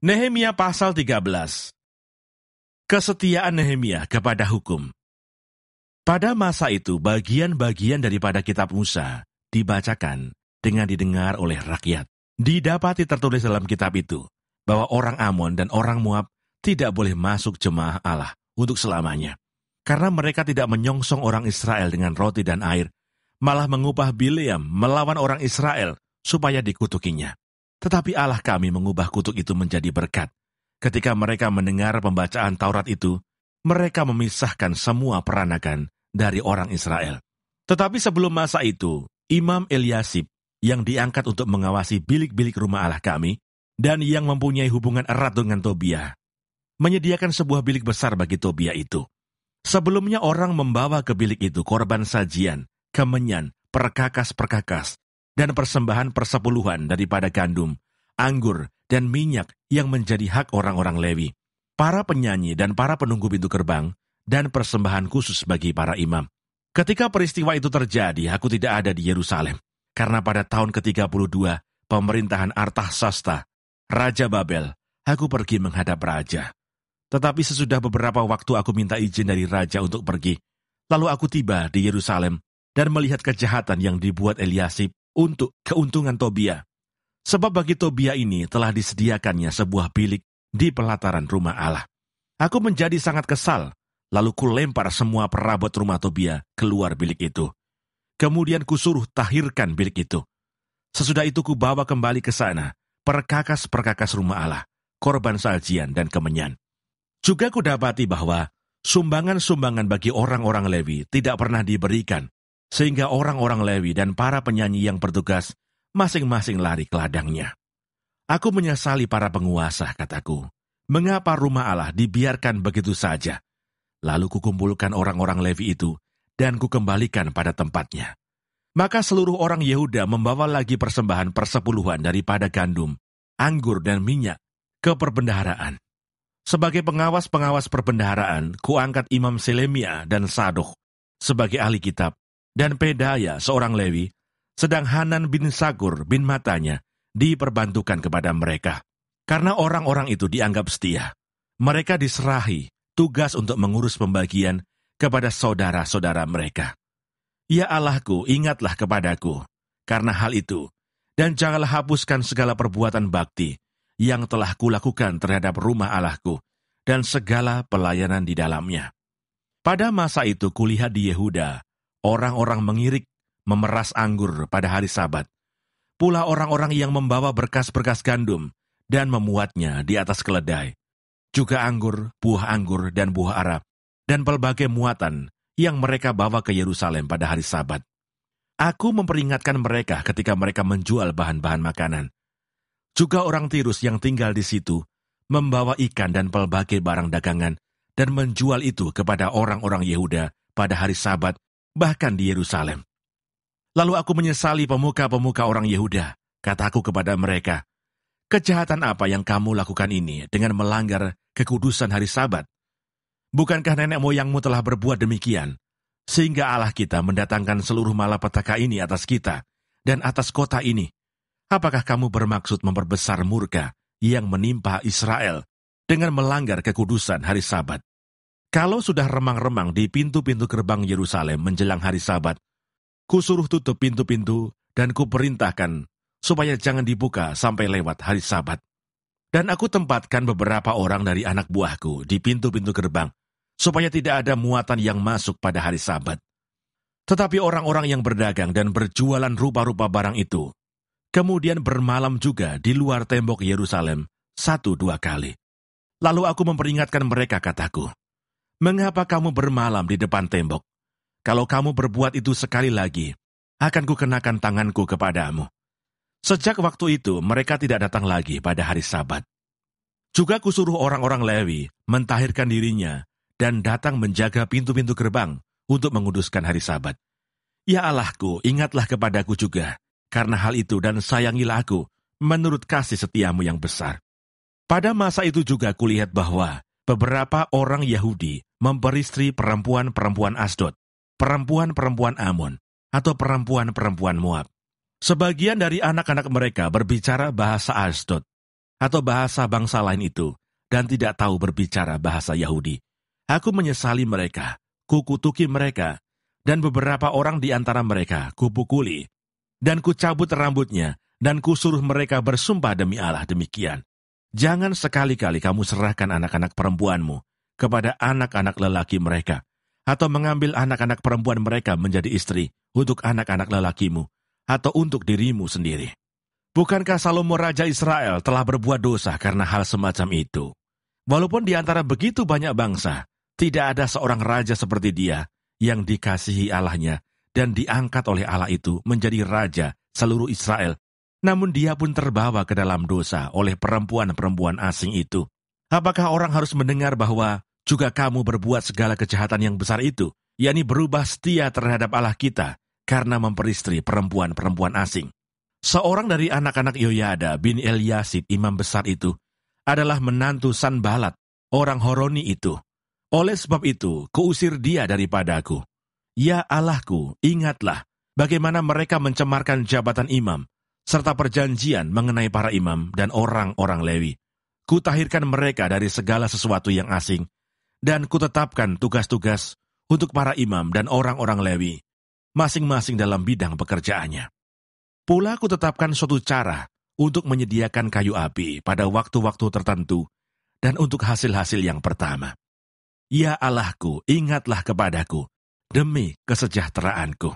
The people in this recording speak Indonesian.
Nehemia pasal 13. Kesetiaan Nehemia kepada hukum. Pada masa itu, bagian-bagian daripada kitab Musa dibacakan dengan didengar oleh rakyat. Didapati tertulis dalam kitab itu bahwa orang Amon dan orang Moab tidak boleh masuk jemaah Allah untuk selamanya. Karena mereka tidak menyongsong orang Israel dengan roti dan air, malah mengubah Bileam melawan orang Israel supaya dikutukinya. Tetapi Allah kami mengubah kutuk itu menjadi berkat. Ketika mereka mendengar pembacaan Taurat itu, mereka memisahkan semua peranakan dari orang Israel. Tetapi sebelum masa itu, Imam Eliasib yang diangkat untuk mengawasi bilik-bilik rumah Allah kami, dan yang mempunyai hubungan erat dengan Tobia, menyediakan sebuah bilik besar bagi Tobia itu. Sebelumnya orang membawa ke bilik itu korban sajian, kemenyan, perkakas-perkakas, dan persembahan persepuluhan daripada gandum, anggur, dan minyak yang menjadi hak orang-orang Lewi, para penyanyi dan para penunggu pintu gerbang, dan persembahan khusus bagi para imam. Ketika peristiwa itu terjadi, aku tidak ada di Yerusalem, karena pada tahun ke-32 pemerintahan Artasasta, Raja Babel, aku pergi menghadap raja. Tetapi sesudah beberapa waktu aku minta izin dari raja untuk pergi, lalu aku tiba di Yerusalem dan melihat kejahatan yang dibuat Eliasib untuk keuntungan Tobia. Sebab bagi Tobia ini telah disediakannya sebuah bilik di pelataran rumah Allah. Aku menjadi sangat kesal, lalu kulempar semua perabot rumah Tobia keluar bilik itu. Kemudian kusuruh tahirkan bilik itu. Sesudah itu kubawa kembali ke sana perkakas-perkakas rumah Allah, korban sajian dan kemenyan. Juga kudapati bahwa sumbangan-sumbangan bagi orang-orang Lewi tidak pernah diberikan, sehingga orang-orang Lewi dan para penyanyi yang bertugas masing-masing lari ke ladangnya. Aku menyesali para penguasa, kataku. Mengapa rumah Allah dibiarkan begitu saja? Lalu kukumpulkan orang-orang Lewi itu dan kukembalikan pada tempatnya. Maka seluruh orang Yehuda membawa lagi persembahan persepuluhan daripada gandum, anggur dan minyak ke perbendaharaan. Sebagai pengawas-pengawas perbendaharaan, kuangkat Imam Selemia dan Sadok sebagai ahli kitab, dan Pedaya seorang Lewi, sedang Hanan bin Sakur bin Matanya diperbantukan kepada mereka. Karena orang-orang itu dianggap setia, mereka diserahi tugas untuk mengurus pembagian kepada saudara-saudara mereka. Ya Allahku, ingatlah kepadaku karena hal itu, dan janganlah hapuskan segala perbuatan bakti yang telah kulakukan terhadap rumah Allahku dan segala pelayanan di dalamnya. Pada masa itu kulihat di Yehuda, orang-orang mengirik, memeras anggur pada hari Sabat. Pula orang-orang yang membawa berkas-berkas gandum dan memuatnya di atas keledai. Juga anggur, buah anggur, dan buah Arab, dan pelbagai muatan yang mereka bawa ke Yerusalem pada hari Sabat. Aku memperingatkan mereka ketika mereka menjual bahan-bahan makanan. Juga orang Tirus yang tinggal di situ membawa ikan dan pelbagai barang dagangan dan menjual itu kepada orang-orang Yehuda pada hari Sabat, bahkan di Yerusalem. Lalu aku menyesali pemuka-pemuka orang Yehuda. Kataku kepada mereka, kejahatan apa yang kamu lakukan ini dengan melanggar kekudusan hari Sabat? Bukankah nenek moyangmu telah berbuat demikian, sehingga Allah kita mendatangkan seluruh malapetaka ini atas kita dan atas kota ini? Apakah kamu bermaksud memperbesar murka yang menimpa Israel dengan melanggar kekudusan hari Sabat? Kalau sudah remang-remang di pintu-pintu gerbang Yerusalem menjelang hari Sabat, kusuruh tutup pintu-pintu dan kuperintahkan supaya jangan dibuka sampai lewat hari Sabat. Dan aku tempatkan beberapa orang dari anak buahku di pintu-pintu gerbang, supaya tidak ada muatan yang masuk pada hari Sabat. Tetapi orang-orang yang berdagang dan berjualan rupa-rupa barang itu, kemudian bermalam juga di luar tembok Yerusalem 1-2 kali. Lalu aku memperingatkan mereka, kataku, mengapa kamu bermalam di depan tembok? Kalau kamu berbuat itu sekali lagi, akan kukenakan tanganku kepadamu. Sejak waktu itu, mereka tidak datang lagi pada hari Sabat. Juga kusuruh orang-orang Lewi mentahirkan dirinya dan datang menjaga pintu-pintu gerbang untuk menguduskan hari Sabat. Ya Allahku, ingatlah kepadaku juga, karena hal itu dan sayangilah aku menurut kasih setiamu yang besar. Pada masa itu juga kulihat bahwa beberapa orang Yahudi memperistri perempuan-perempuan Asdod, perempuan-perempuan Amon, atau perempuan-perempuan Moab. Sebagian dari anak-anak mereka berbicara bahasa Asdod. atau bahasa bangsa lain itu, dan tidak tahu berbicara bahasa Yahudi. Aku menyesali mereka, kukutuki mereka, dan beberapa orang di antara mereka kupukuli, dan kucabut rambutnya, dan kusuruh mereka bersumpah demi Allah demikian. Jangan sekali-kali kamu serahkan anak-anak perempuanmu kepada anak-anak lelaki mereka, atau mengambil anak-anak perempuan mereka menjadi istri untuk anak-anak lelakimu, atau untuk dirimu sendiri. Bukankah Salomo Raja Israel telah berbuat dosa karena hal semacam itu? Walaupun di antara begitu banyak bangsa, tidak ada seorang raja seperti dia yang dikasihi Allahnya dan diangkat oleh Allah itu menjadi raja seluruh Israel. Namun dia pun terbawa ke dalam dosa oleh perempuan-perempuan asing itu. Apakah orang harus mendengar bahwa juga kamu berbuat segala kejahatan yang besar itu, yakni berubah setia terhadap Allah kita karena memperistri perempuan-perempuan asing? Seorang dari anak-anak Yoyada bin Eliasib imam besar itu adalah menantu Sanbalat, orang Horoni itu. Oleh sebab itu, kuusir dia daripadaku. Ya Allahku, ingatlah bagaimana mereka mencemarkan jabatan imam, serta perjanjian mengenai para imam dan orang-orang Lewi. Kutahirkan mereka dari segala sesuatu yang asing, dan kutetapkan tugas-tugas untuk para imam dan orang-orang Lewi, masing-masing dalam bidang pekerjaannya. Pula kutetapkan suatu cara untuk menyediakan kayu api pada waktu-waktu tertentu, dan untuk hasil-hasil yang pertama. Ya Allahku, ingatlah kepadaku, demi kesejahteraanku.